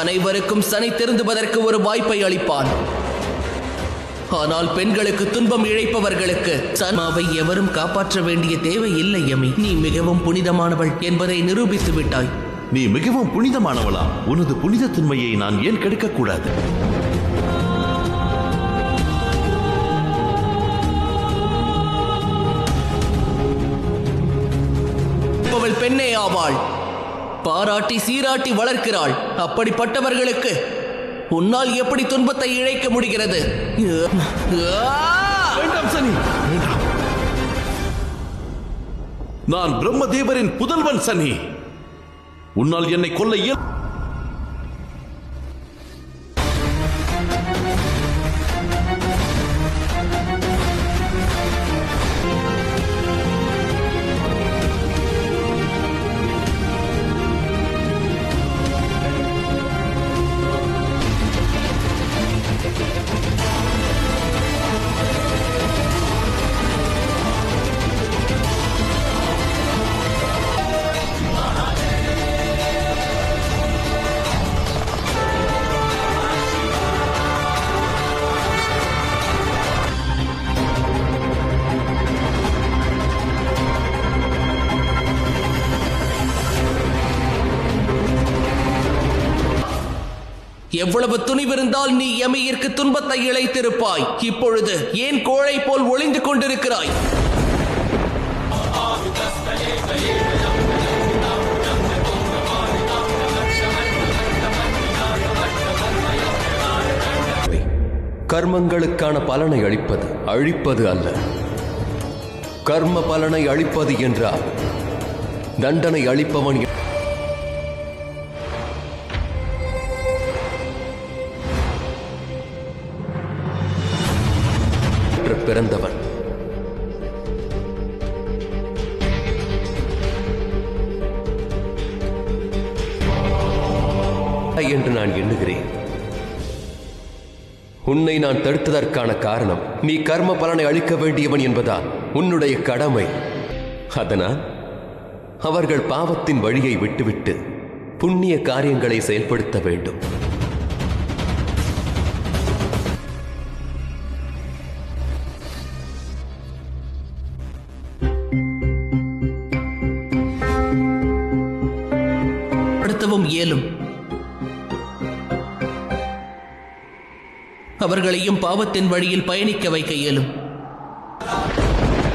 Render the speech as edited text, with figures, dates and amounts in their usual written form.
அனைவருக்கும் சனி திருந்துவதற்கு ஒரு வாய்ப்பை அளிப்பான். ஆனால் பெண்களுக்கு துன்பம் இழைப்பவர்களுக்கு சன்மாவை எவரும் காப்பாற்ற வேண்டிய தேவை இல்லை. யமி, நீ மிகவும் புனிதமானவள் என்பதை நிரூபித்து விட்டாய். நீ மிகவும் புனிதமானவளா? உனது புனிதத்தன்மையை நான் ஏன் கெடுக்கக்கூடாது? அவள் பெண்ணே ஆவாள். பாராட்டி சீராட்டி வளர்க்கிறாள். அப்படிப்பட்டவர்களுக்கு உன்னால் எப்படி துன்பத்தை இழைக்க முடிகிறது? வேண்டாம் சனி, வேண்டாம். நான் பிரம்மதேவரின் புதல்வன் சனி. உன்னால் என்னை கொல்ல எவ்வளவு துணிவிருந்தால் நீ யமியிற்கு துன்பத்தை இழைத்திருப்பாய். இப்பொழுது ஏன் கோழை போல் ஒளிந்து கொண்டிருக்கிறாய்? கர்மங்களுக்கான பலனை அளிப்பது அழிப்பது அல்ல. கர்ம பலனை அளிப்பது என்றால் தண்டனை அளிப்பவன் பிறந்தவன். என்று நான் எண்ணுகிறேன். உன்னை நான் தடுத்ததற்கான காரணம் நீ கர்ம பலனை அளிக்க வேண்டியவன் என்பதால் உன்னுடைய கடமை. அதனால் அவர்கள் பாவத்தின் வழியை விட்டுவிட்டு புண்ணிய காரியங்களை செயல்படுத்த வேண்டும். இயலும். அவர்களையும் பாவத்தின் வழியில் பயணிக்க வைக்க இயலும்.